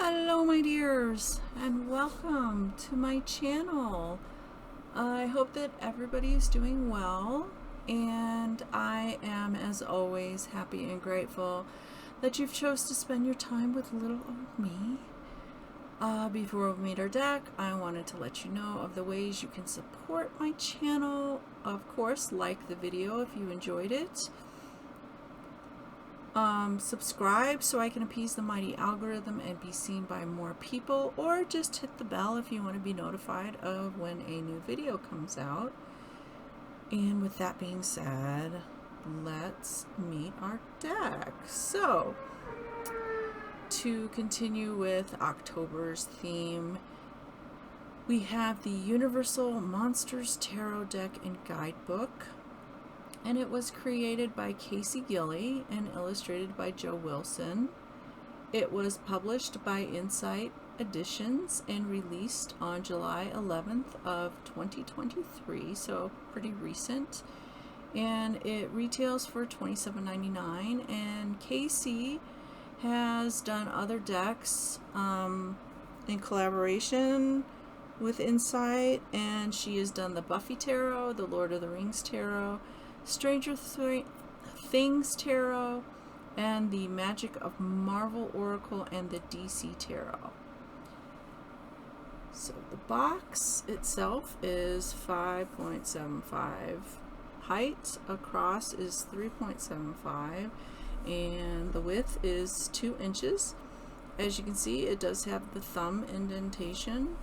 Hello my dears, and welcome to my channel. I hope that everybody is doing well, and I am, as always, happy and grateful that you've chose to spend your time with little old me. Before we meet our deck, I wanted to let you know of the ways you can support my channel. Of course, like the video if you enjoyed it. Subscribe so I can appease the mighty algorithm and be seen by more people, or just hit the bell if you want to be notified of when a new video comes out. And with that being said, let's meet our deck. So, to continue with October's theme, we have the Universal Monsters Tarot deck and guidebook. And it was created by Gilly and illustrated by Joe Wilson. It was published by Insight Editions and released on July 11th of 2023, so pretty recent. And it retails for $27.99. And Casey has done other decks in collaboration with Insight, and she has done the Buffy Tarot, the Lord of the Rings Tarot, Stranger Things Tarot, and the Magic of Marvel Oracle, and the DC Tarot. So the box itself is 5.75 height, across is 3.75, and the width is 2 inches. As you can see, it does have the thumb indentation.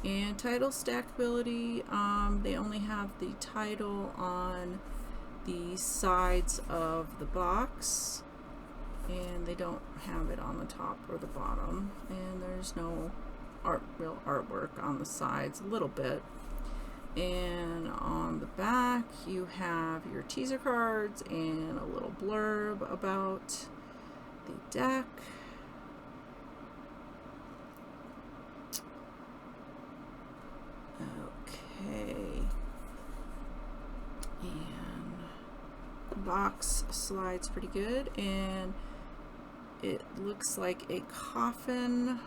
And title stackability, they only have the title on the sides of the box, and they don't have it on the top or the bottom, and there's no real artwork on the sides, a little bit. And on the back you have your teaser cards and a little blurb about the deck. Okay, and the box slides pretty good, and it looks like a coffin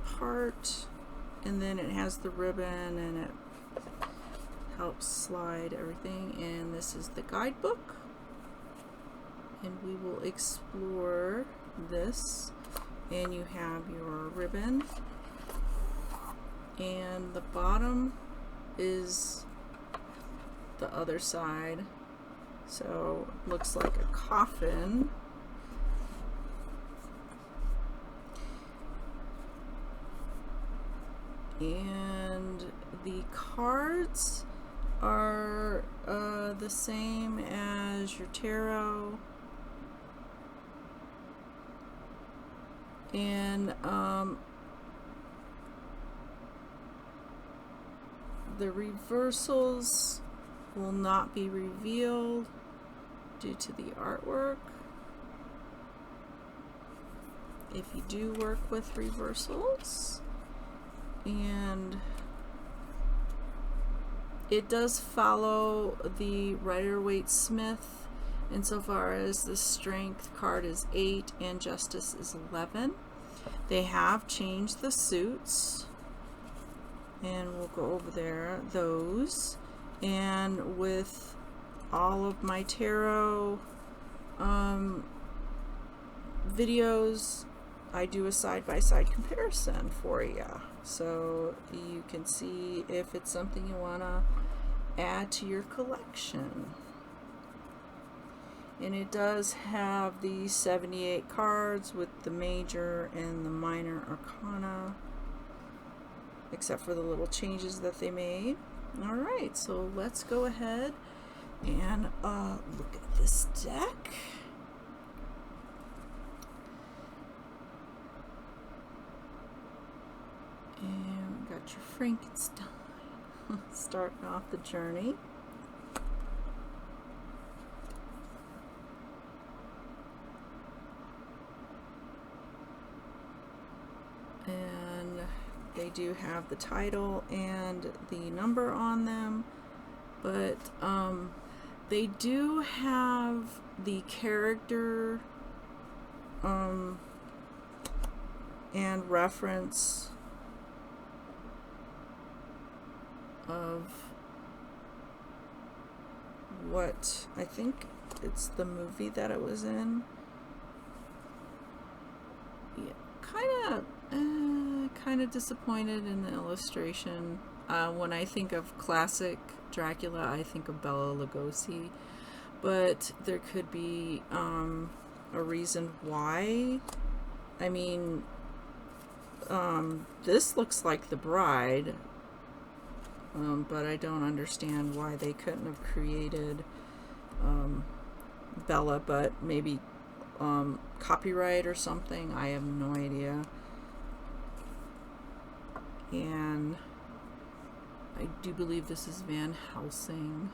part, and then it has the ribbon and it helps slide everything. And this is the guidebook, and we will explore this. And you have your ribbon, and the bottom is the other side, so it looks like a coffin. And the cards are the same as your tarot, and the reversals will not be revealed due to the artwork. If you do work with reversals, and it does follow the Rider-Waite-Smith insofar as the Strength card is 8 and Justice is 11. They have changed the suits, and we'll go over those. And with all of my tarot videos, I do a side-by-side comparison for you, so you can see if it's something you want to add to your collection. And it does have the 78 cards with the major and the minor arcana, except for the little changes that they made. Alright, so let's go ahead and look at this deck. And we got your Frankenstein starting off the journey. And they do have the title and the number on them, but they do have the character and reference of what I think it's the movie that it was in. Yeah, kind of disappointed in the illustration. When I think of classic Dracula, I think of Bela Lugosi, but there could be a reason why. I mean, this looks like the bride, but I don't understand why they couldn't have created Bella, but maybe copyright or something. I have no idea. And I do believe this is Van Helsing.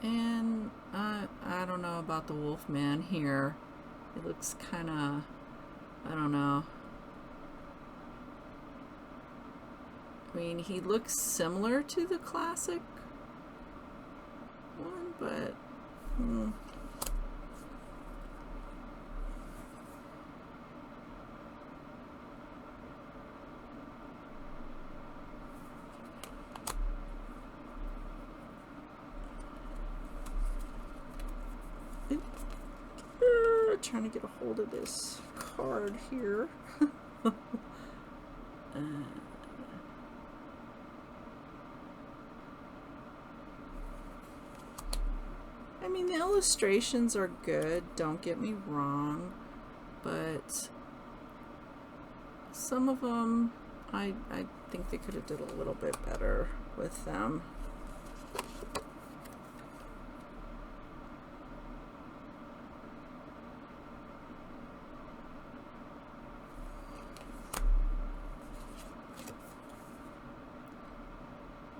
And I don't know about the Wolfman here. It looks kind of, I don't know. I mean, he looks similar to the classic one, but trying to get a hold of this card here. I mean, the illustrations are good, don't get me wrong, but some of them I think they could have did a little bit better with them.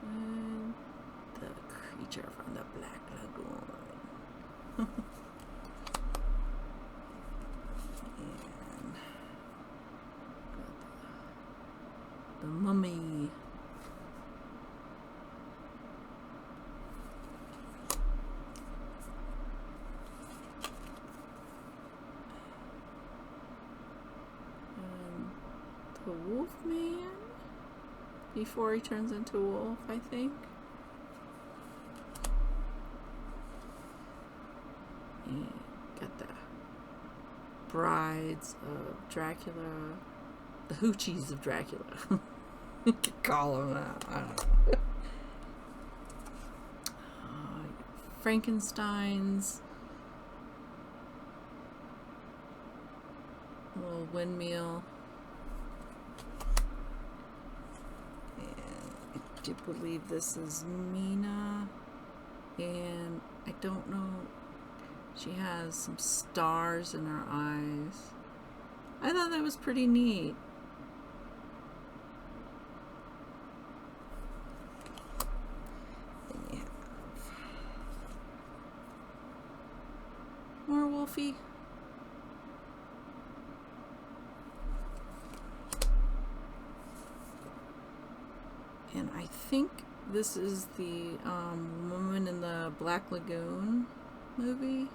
And the creature from the Black Lagoon. And the mummy. And the Wolfman before he turns into a wolf, I think. And got the brides of Dracula, the hoochies of Dracula. You could call them that. I don't know. Frankenstein's little windmill. And I do believe this is Mina. And I don't know. She has some stars in her eyes. I thought that was pretty neat. Then you have more Wolfie. And I think this is the woman in the Black Lagoon movie.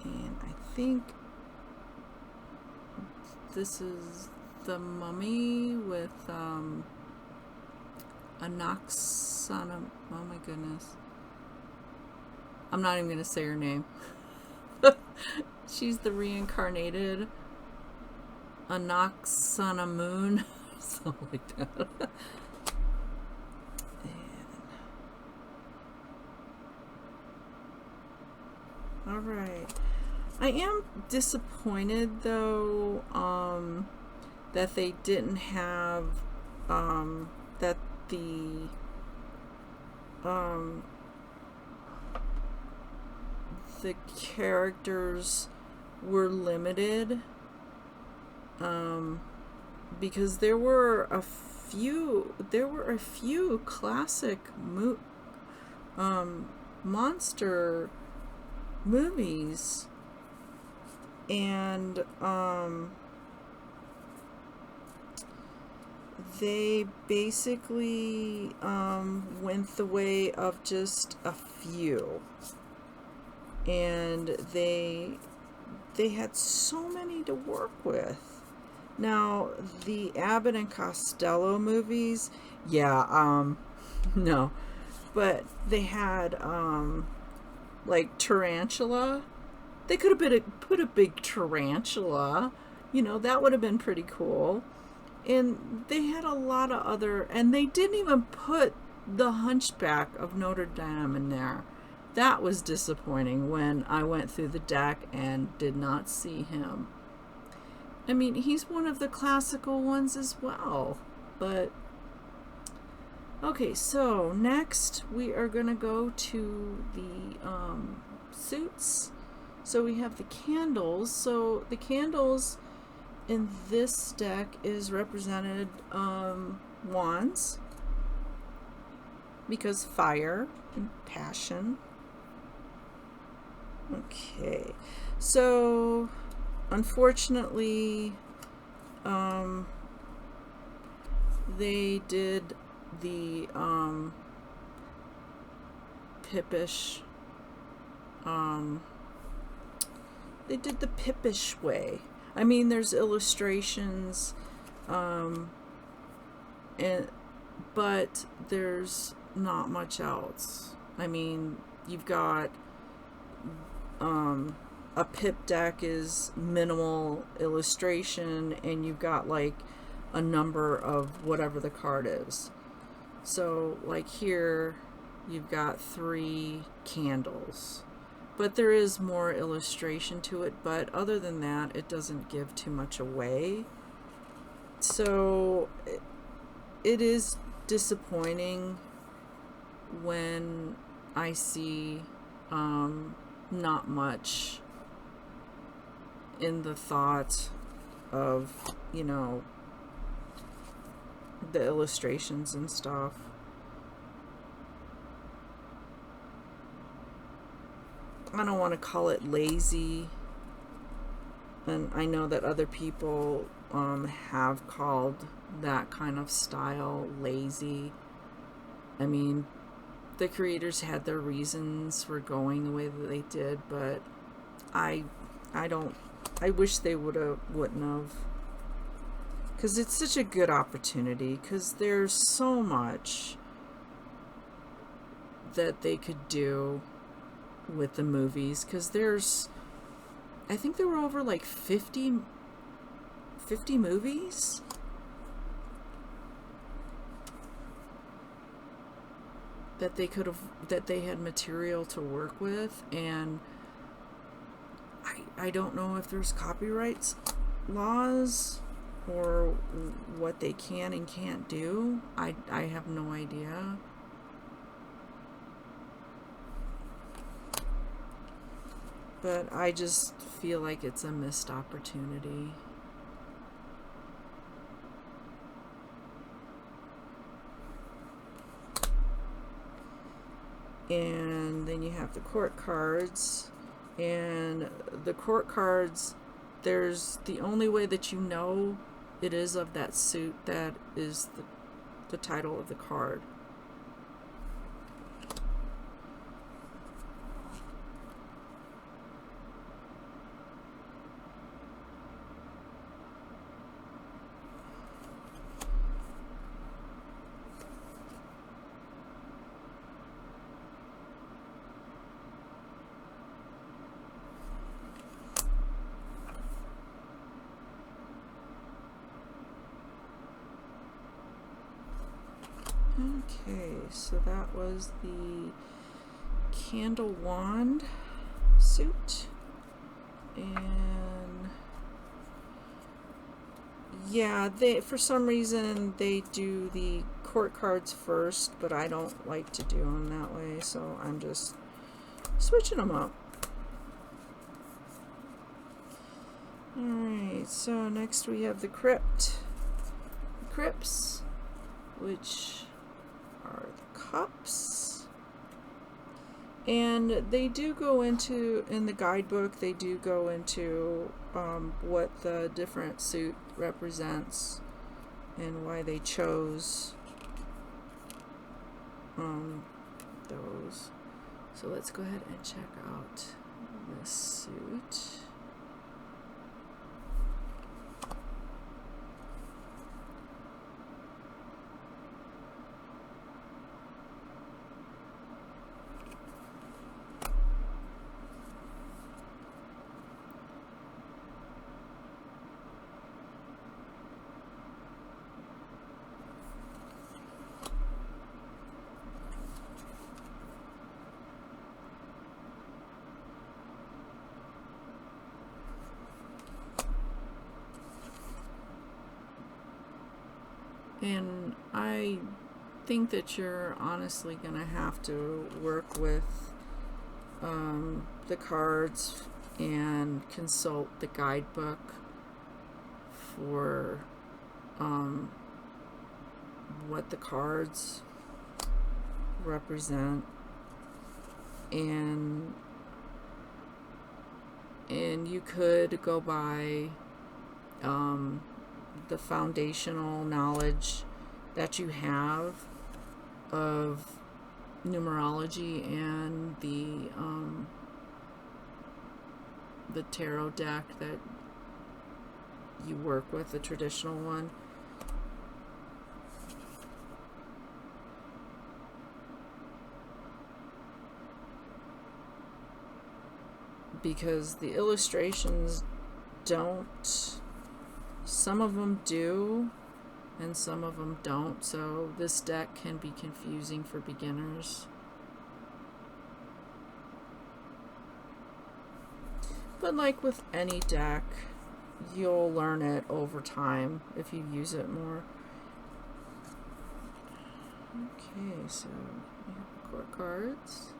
And I think this is the mummy with a Noxana. Oh my goodness. I'm not even going to say her name. She's the reincarnated Anoxana Moon. Something like that. Alright. I am disappointed though that they didn't have that the characters were limited because there were a a few classic monster movies, and they basically went the way of just a few, and they had so many to work with. Now, the Abbott and Costello movies, yeah, no, but they had like Tarantula. They could have put a big tarantula, that would have been pretty cool. And they had a lot of other, and they didn't even put the Hunchback of Notre Dame in there. That was disappointing when I went through the deck and did not see him. I mean, he's one of the classical ones as well. But, okay, so next we are going to go to the suits. So we have the candles. So the candles in this deck is represented wands, because fire and passion. Okay, so unfortunately they did the Pippish way. I mean, there's illustrations, but there's not much else. I mean, you've got a Pip deck is minimal illustration, and you've got like a number of whatever the card is. So, like here, you've got 3 candles. But there is more illustration to it, but other than that, it doesn't give too much away. So it is disappointing when I see not much in the thought of, the illustrations and stuff. I don't want to call it lazy, and I know that other people have called that kind of style lazy. I mean, the creators had their reasons for going the way that they did, but I wish they wouldn't have, because it's such a good opportunity, because there's so much that they could do with the movies, because I think there were over like 50 movies. That they had material to work with, and I don't know if there's copyrights laws or what they can and can't do. I have no idea. But I just feel like it's a missed opportunity. And then you have the court cards. And the court cards, there's the only way that you know it is of that suit that is the title of the card. Okay, so that was the candle wand suit, and yeah, for some reason they do the court cards first, but I don't like to do them that way, so I'm just switching them up. Alright, so next we have the crypts. which are the cups. And they do go into, in the guidebook, they do go into what the different suit represents and why they chose those. So let's go ahead and check out this suit. And I think that you're honestly going to have to work with the cards and consult the guidebook for what the cards represent, and you could go by the foundational knowledge that you have of numerology and the tarot deck that you work with, the traditional one. Because the illustrations don't, some of them do and some of them don't, so this deck can be confusing for beginners. But like with any deck, you'll learn it over time if you use it more. Okay, so we have the court cards.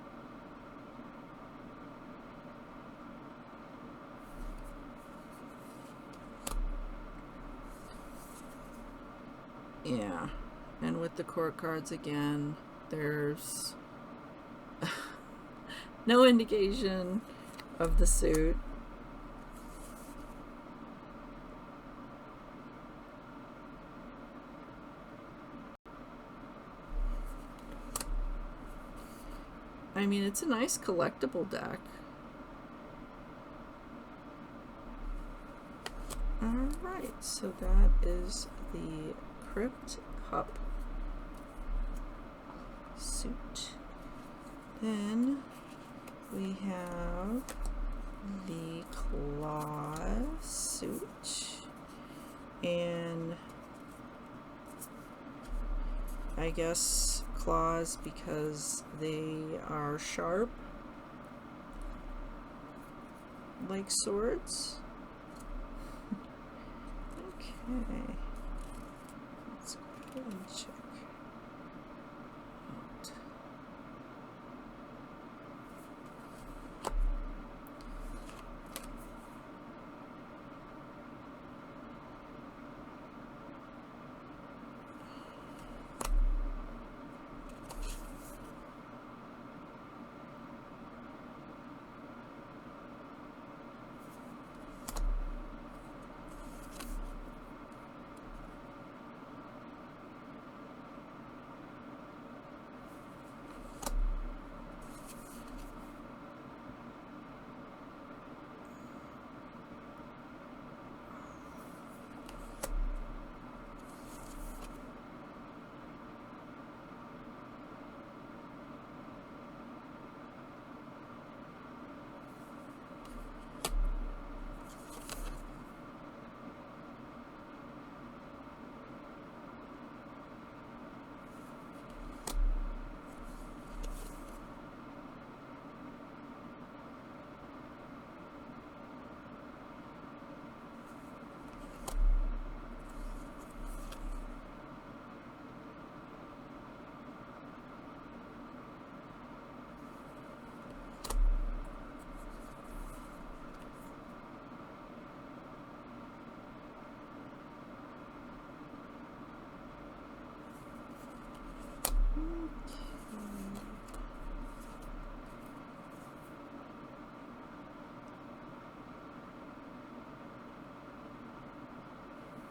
Yeah, and with the court cards again, there's no indication of the suit. I mean, it's a nice collectible deck. Alright, so that is the Crypt Cup suit. Then we have the Claw suit, and I guess claws because they are sharp like swords. Okay. Let's go ahead and check out.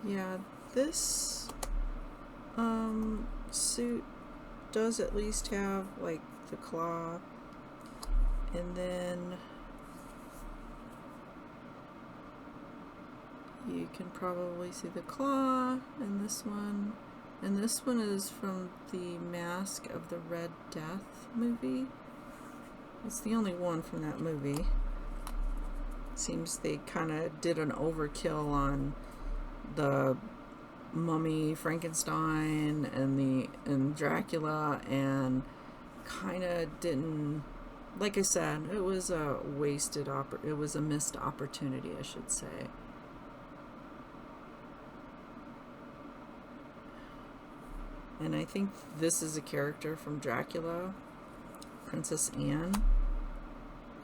Yeah, this suit does at least have like the claw, and then you can probably see the claw in this one, and this one is from the Mask of the Red Death movie. It's the only one from that movie. Seems they kind of did an overkill on the Mummy, Frankenstein, and Dracula, and kind of didn't. Like I said, it was a it was a missed opportunity, I should say. And I think this is a character from Dracula, Princess Anne.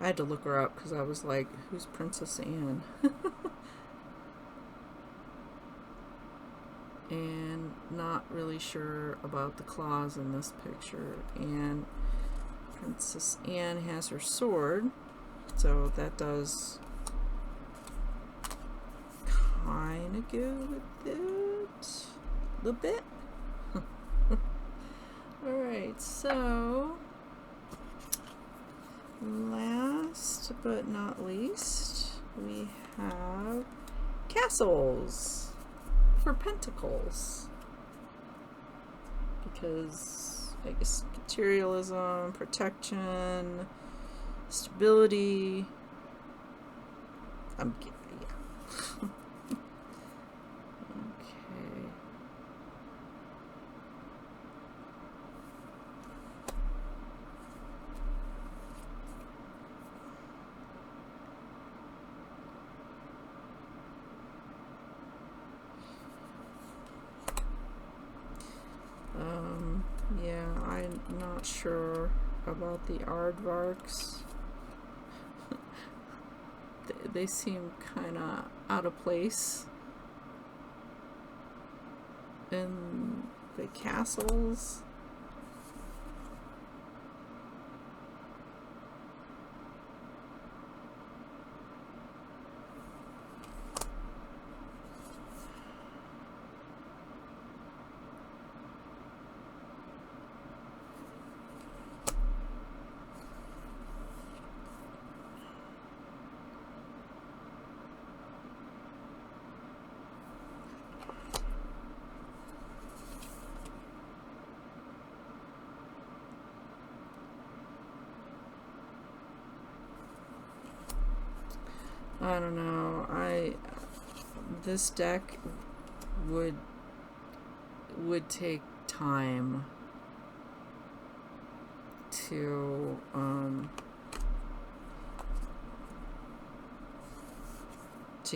I had to look her up because I was like, who's Princess Anne? And not really sure about the claws in this picture. And Princess Anne has her sword, so that does kind of go with it a little bit. Alright, so last but not least, we have castles for pentacles, because I guess materialism, protection, stability. Yeah. Okay. Yeah, I'm not sure about the aardvarks. They seem kind of out of place in the castles. I don't know. This deck would take time to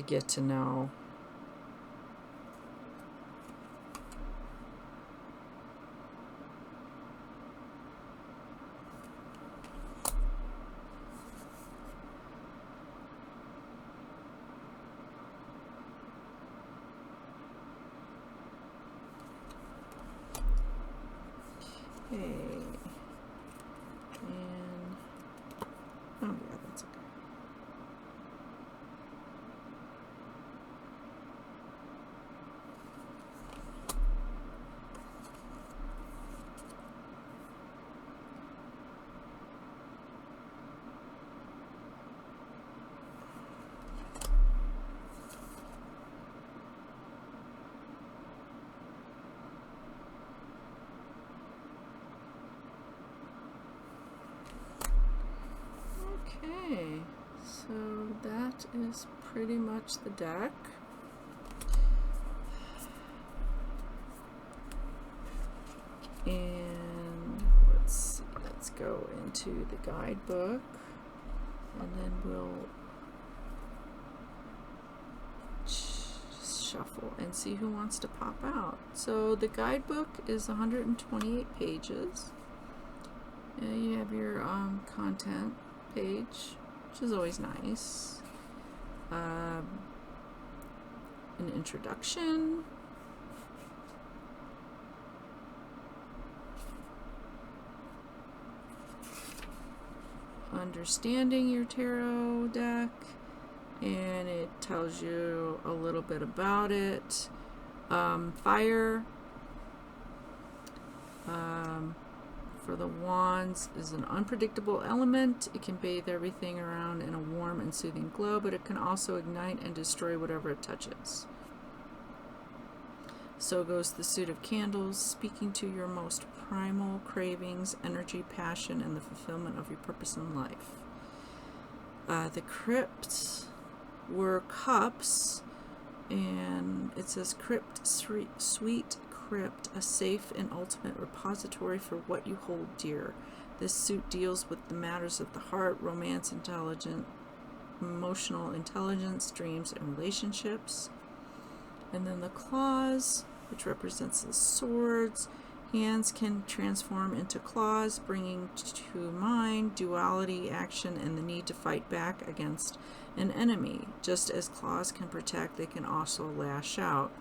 get to know. Okay. And oh yeah, that's okay. Okay, so that is pretty much the deck. And let's see, let's go into the guidebook, and then we'll shuffle and see who wants to pop out. So the guidebook is 128 pages. And you have your content page, which is always nice. An introduction. Understanding your tarot deck, and it tells you a little bit about it. Fire for the wands is an unpredictable element. It can bathe everything around in a warm and soothing glow, but it can also ignite and destroy whatever it touches. So goes the suit of candles, speaking to your most primal cravings, energy, passion, and the fulfillment of your purpose in life. The crypts were cups, and it says crypt, sweet crypt, a safe and ultimate repository for what you hold dear. This suit deals with the matters of the heart, romance, emotional intelligence, dreams, and relationships. And then the claws, which represents the swords. Hands can transform into claws, bringing to mind duality, action, and the need to fight back against an enemy. Just as claws can protect, they can also lash out.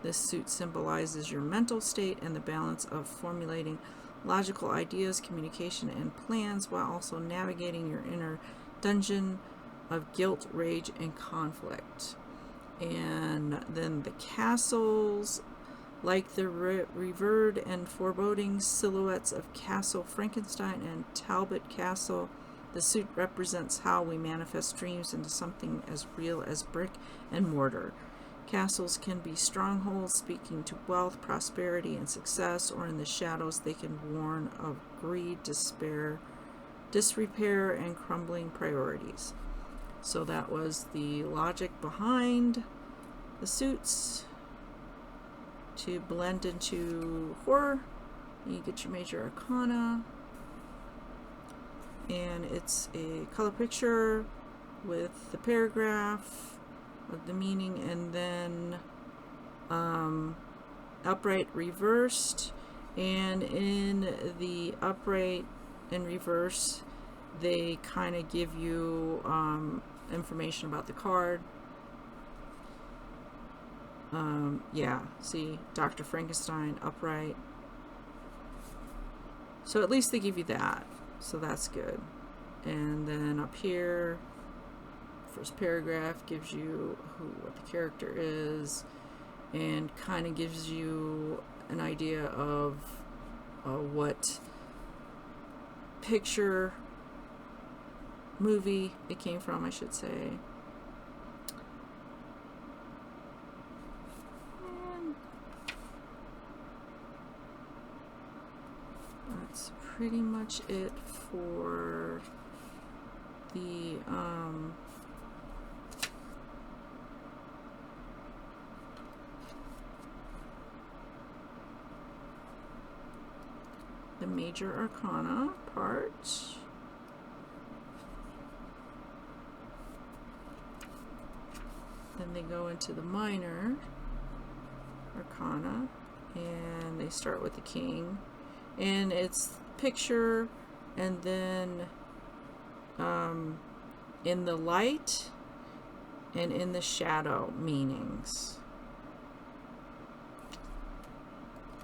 This suit symbolizes your mental state and the balance of formulating logical ideas, communication, and plans while also navigating your inner dungeon of guilt, rage, and conflict. And then the castles, like the revered and foreboding silhouettes of Castle Frankenstein and Talbot Castle, the suit represents how we manifest dreams into something as real as brick and mortar. Castles can be strongholds speaking to wealth, prosperity, and success, or in the shadows they can warn of greed, despair, disrepair, and crumbling priorities. So that was the logic behind the suits to blend into horror. You get your major arcana, and it's a color picture with the paragraph of the meaning, and then upright reversed. And in the upright and reverse, they kind of give you information about the card. Yeah, see, Dr. Frankenstein, upright. So at least they give you that. So that's good. And then up here, first paragraph gives you what the character is, and kind of gives you an idea of what picture, movie it came from, I should say. And that's pretty much it for the major arcana part. Then they go into the minor arcana, and they start with the king, and it's picture, and then in the light and in the shadow meanings.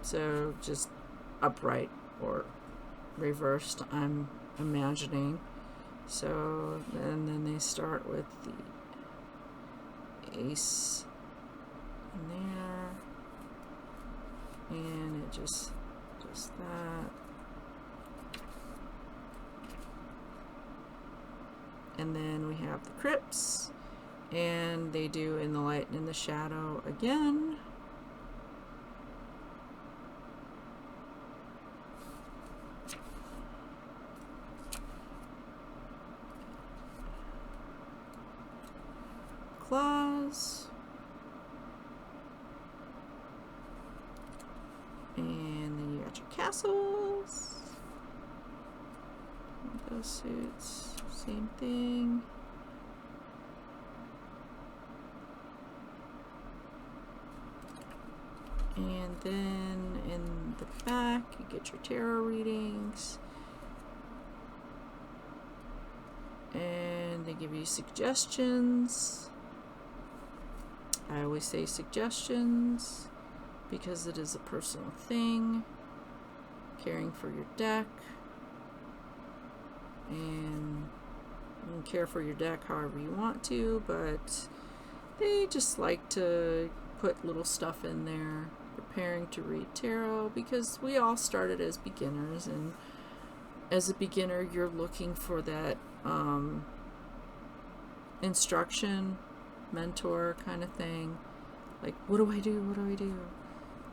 So just upright or reversed, I'm imagining. So and then they start with the ace in there, and it just that. And then we have the crypts, and they do in the light and in the shadow again. Claws, and then you got your castles, those suits, same thing. And then in the back you get your tarot readings, and they give you suggestions. I always say suggestions because it is a personal thing. Caring for your deck, and you can care for your deck however you want to, but they just like to put little stuff in there, preparing to read tarot, because we all started as beginners, and as a beginner you're looking for that instruction, mentor kind of thing, like what do I do,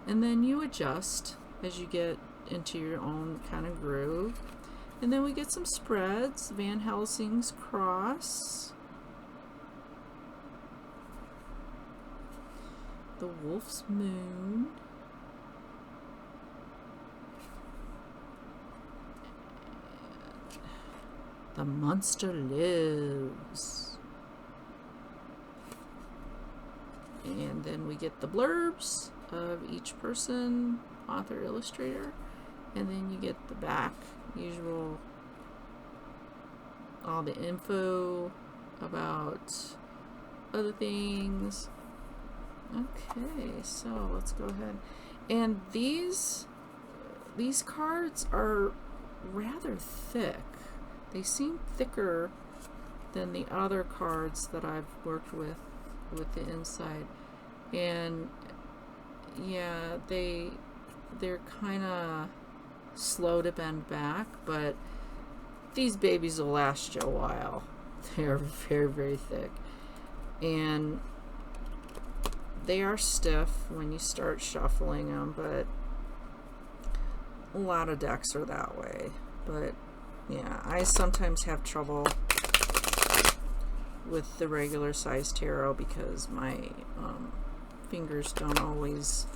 and then you adjust as you get into your own kind of groove. And then we get some spreads. Van Helsing's cross, the wolf's moon, the monster lives. And then we get the blurbs of each person, author, illustrator, and then you get the back, usual, all the info about other things. Okay, so let's go ahead. And these cards are rather thick. They seem thicker than the other cards that I've worked with the inside. And yeah, they're kind of slow to bend back, but these babies will last you a while. They're very, very thick, and they are stiff when you start shuffling them, but a lot of decks are that way. But yeah, I sometimes have trouble with the regular size tarot because my fingers don't always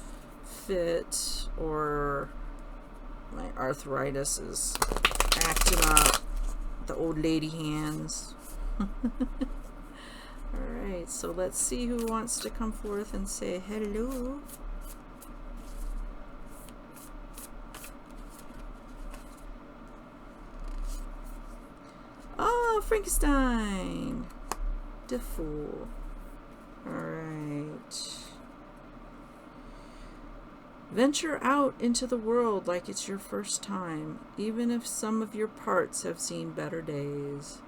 fit, or my arthritis is acting up, the old lady hands. Alright, so let's see who wants to come forth and say hello. Oh, Frankenstein! The Fool. Alright. Venture out into the world like it's your first time, even if some of your parts have seen better days.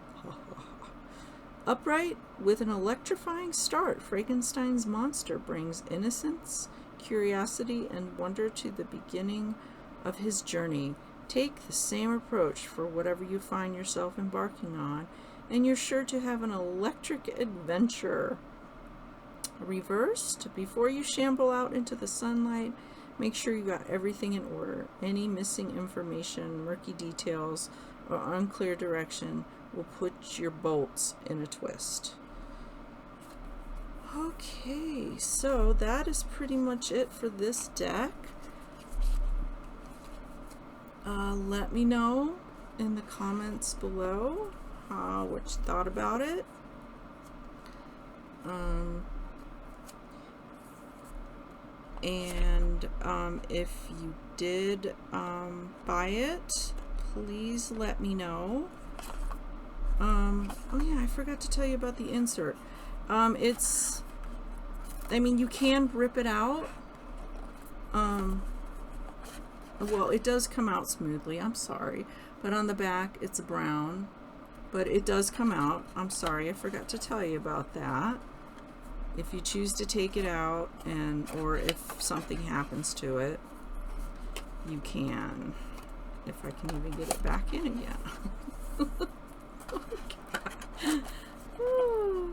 Upright, with an electrifying start, Frankenstein's monster brings innocence, curiosity, and wonder to the beginning of his journey. Take the same approach for whatever you find yourself embarking on, and you're sure to have an electric adventure. Reversed, before you shamble out into the sunlight, make sure you got everything in order. Any missing information, murky details, or unclear direction will put your bolts in a twist. Okay, so that is pretty much it for this deck. Let me know in the comments below what you thought about it. And if you did buy it, please let me know. Oh yeah, I forgot to tell you about the insert. I mean, you can rip it out. Well, it does come out smoothly, I'm sorry, but on the back it's brown, but it does come out. I'm sorry, I forgot to tell you about that. If you choose to take it out, or if something happens to it, you can. If I can even get it back in again. Oh,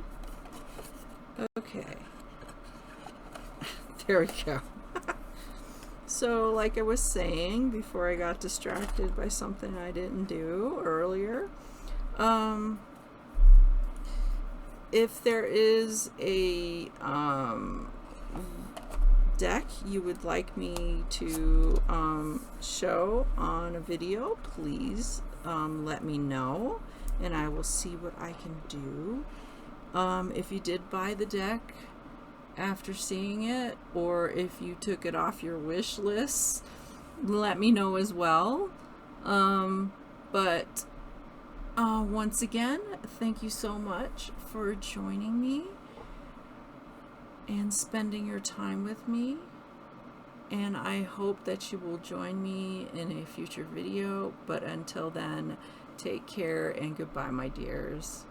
okay. There we go. So, like I was saying before I got distracted by something I didn't do earlier, if there is a deck you would like me to show on a video, please let me know, and I will see what I can do. If you did buy the deck after seeing it, or if you took it off your wish list, let me know as well. But once again, thank you so much for joining me and spending your time with me, and I hope that you will join me in a future video. But until then, take care and goodbye, my dears.